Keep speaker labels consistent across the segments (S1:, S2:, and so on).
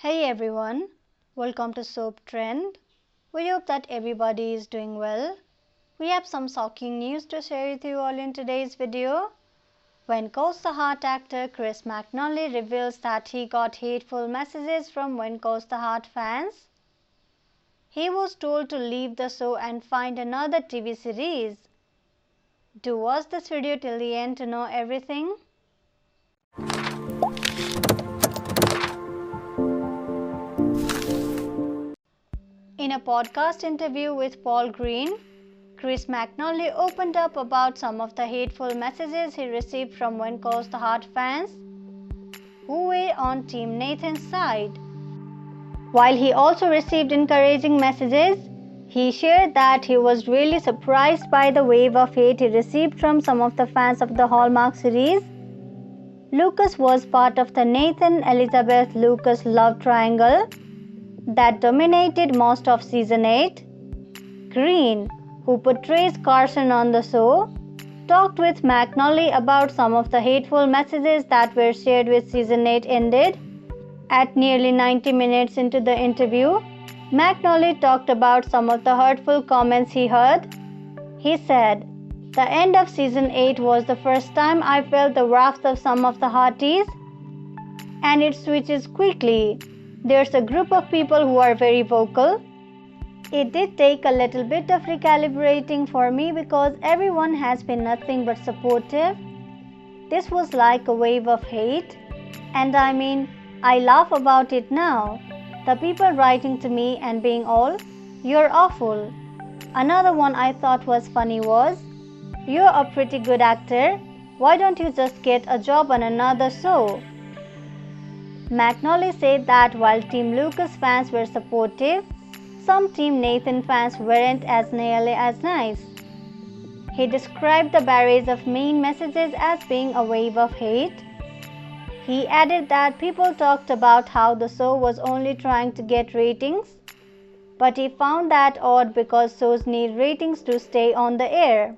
S1: Hey everyone, welcome to Soap Trend. We hope that everybody is doing well. We have some shocking news to share with you all in today's video. When Goes the Heart actor Chris McNally reveals that he got hateful messages from When Goes the Heart fans. He was told to leave the show and find another TV series. Do watch this video till the end to know everything. In a podcast interview with Paul Green, Chris McNally opened up about some of the hateful messages he received from When Goes the Heart fans who were on Team Nathan's side. While he also received encouraging messages, he shared that he was really surprised by the wave of hate he received from some of the fans of the Hallmark series. Lucas was part of the Nathan-Elizabeth-Lucas love triangle that dominated most of season 8. Green, who portrays Carson on the show, talked with McNally about some of the hateful messages that were shared with season 8 ended. At nearly 90 minutes into the interview, McNally talked about some of the hurtful comments he heard. He said, "The end of season 8 was the first time I felt the wrath of some of the Hearties, and it switches quickly. There's a group of people who are very vocal. It did take a little bit of recalibrating for me because everyone has been nothing but supportive. This was like a wave of hate, and I laugh about it now. The people writing to me and being all, 'You're awful.' Another one I thought was funny was, 'You're a pretty good actor. Why don't you just get a job on another show?' McNally said that while Team Lucas fans were supportive, some Team Nathan fans weren't as nearly as nice. He described the barrage of mean messages as being a wave of hate. He added that people talked about how the show was only trying to get ratings, but he found that odd because shows need ratings to stay on the air.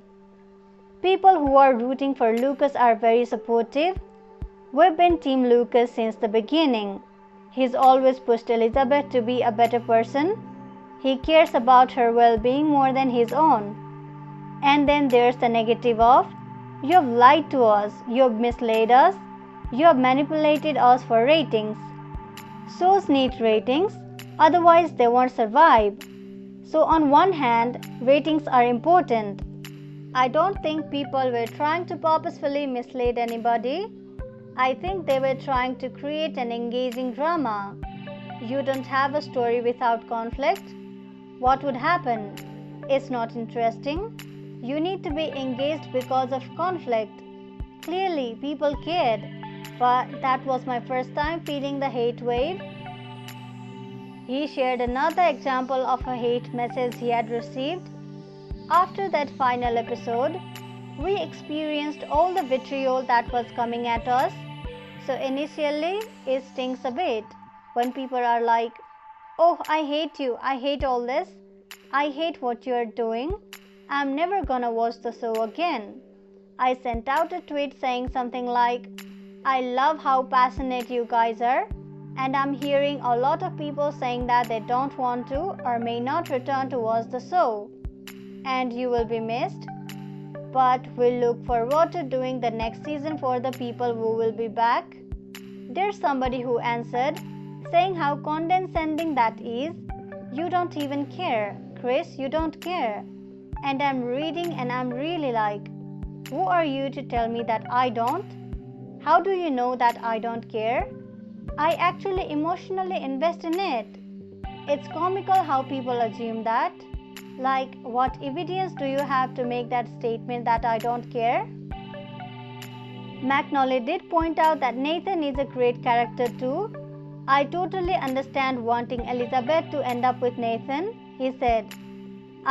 S1: People who are rooting for Lucas are very supportive. We've been Team Lucas since the beginning. He's always pushed Elizabeth to be a better person. He cares about her well-being more than his own. And then there's the negative of, 'You've lied to us, you've misled us, you have manipulated us for ratings.' Shows need ratings, otherwise they won't survive. So on one hand, ratings are important. I don't think people were trying to purposefully mislead anybody. I think they were trying to create an engaging drama. You don't have a story without conflict. What would happen? It's not interesting. You need to be engaged because of conflict. Clearly, people cared, but that was my first time feeling the hate wave." He shared another example of a hate message he had received. "After that final episode, we experienced all the vitriol that was coming at us. So initially, it stings a bit when people are like, 'Oh, I hate you, I hate all this, I hate what you're doing, I'm never gonna watch the show again.' I sent out a tweet saying something like, 'I love how passionate you guys are, and I'm hearing a lot of people saying that they don't want to or may not return to watch the show, and you will be missed. But we'll look forward to doing the next season for the people who will be back.' There's somebody who answered, saying how condescending that is. 'You don't even care. Chris, you don't care.' And I'm reading and I'm really like, who are you to tell me that I don't? How do you know that I don't care? I actually emotionally invest in it. It's comical how people assume that. Like, what evidence do you have to make that statement that I don't care?" McNally did point out that Nathan is a great character too. "I totally understand wanting Elizabeth to end up with Nathan," he said.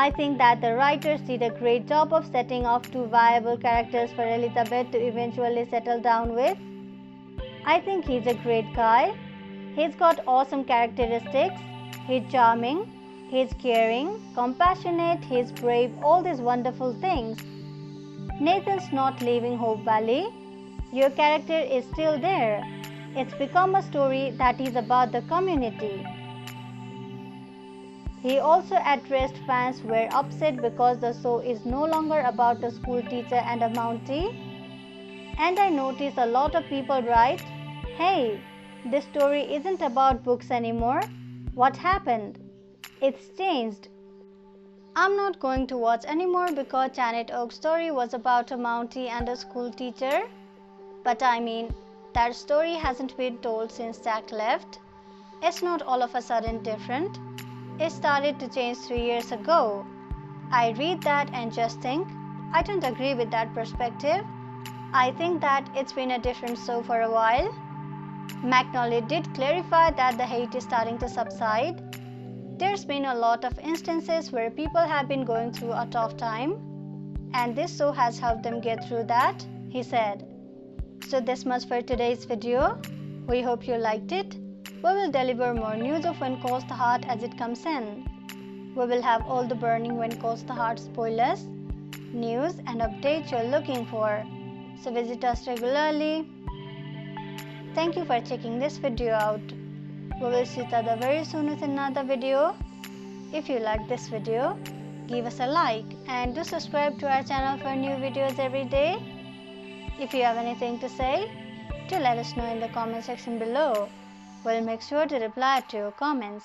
S1: "I think that the writers did a great job of setting off two viable characters for Elizabeth to eventually settle down with. I think he's a great guy. He's got awesome characteristics. He's charming, he's caring, compassionate, he's brave, all these wonderful things. Nathan's not leaving Hope Valley. Your character is still there. It's become a story that is about the community. He also addressed fans who were upset because the show is no longer about a school teacher and a Mountie. And I noticed a lot of people write, "Hey, this story isn't about books anymore. What happened? It's changed." I'm not going to watch anymore because Janet Oak's story was about a Mountie and a school teacher. But I mean, that story hasn't been told since Jack left. It's not all of a sudden different. It started to change 3 years ago. I read that and just think, I don't agree with that perspective. I think that it's been a different show for a while. McNally did clarify that the hate is starting to subside. There's been a lot of instances where people have been going through a tough time, and this show has helped them get through that, he said. So this much for today's video. We hope you liked it. We will deliver more news of When Calls the Heart as it comes in. We will have all the burning When Calls the Heart spoilers, news and updates you're looking for. So visit us regularly. Thank you for checking this video out. We will see each other very soon with another video. If you like this video, give us a like and do subscribe to our channel for new videos every day. If you have anything to say, do let us know in the comment section below. We'll make sure to reply to your comments.